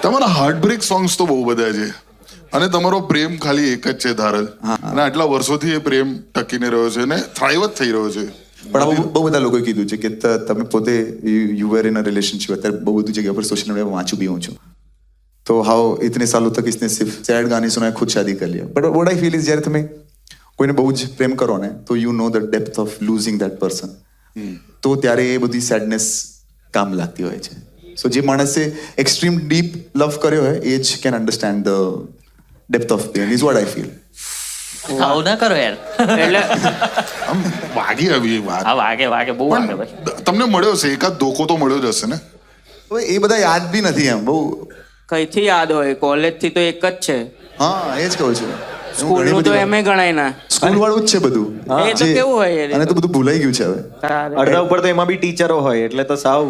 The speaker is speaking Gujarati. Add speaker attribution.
Speaker 1: તમારા હાર્ટબ્રેક સોંગ્સ તો બહુ બધા છે અને તમારો પ્રેમ ખાલી એક જ છે ધારલ અને આટલા વર્ષોથી એ પ્રેમ ટકીને રહ્યો છે અને થ્રાઇવ જ થઈ રહ્યો છે.
Speaker 2: પણ બહુ બધા લોકોએ કીધું છે કે તમે પોતે you were in a relationship. અત્યારે બહુ બધી જગ્યા પર સોશિયલ મીડિયા વાંચું બી હું છું. तो हाउ इतने सालों तक इसने सिर्फ सैड गाने सुना खुद शादी कर लिया. But what I feel is જ્યારે તમે કોઈને બહુ જ પ્રેમ કરો ને તો you know the depth of losing that person. તો ત્યારે એ બધી સેડનેસ કામ લાગતી હોય છે. સો જે માણસે એક્સ્ટ્રીમ ડીપ લવ કર્યો હોય એ જ can understand the depth of pain is what I feel.
Speaker 3: આવું ના કરો યાર.
Speaker 4: એટલે
Speaker 1: આમ વાગી આવી વાત.
Speaker 4: હા વાગે બહુ વાગે ભાઈ.
Speaker 1: તમને મળ્યો છે એકાદ ધોકો તો મળ્યો જ હશે ને?
Speaker 2: હવે એ બધા યાદ બી નથી એમ બહુ.
Speaker 4: કઈથી યાદ હોય? કોલેજ થી તો એક જ છે.
Speaker 2: હા એ જ કહું છું.
Speaker 4: સ્કૂલ નું તો એમે ગણાય ના.
Speaker 2: સ્કૂલ વાળું જ છે બધું.
Speaker 4: એ તો કેવું હોય યાર?
Speaker 2: અને તો બધું ભૂલાઈ ગયું છે હવે.
Speaker 4: તારે.
Speaker 5: અડધા ઉપર તો એમાં બી ટીચરો હોય એટલે તો સાવ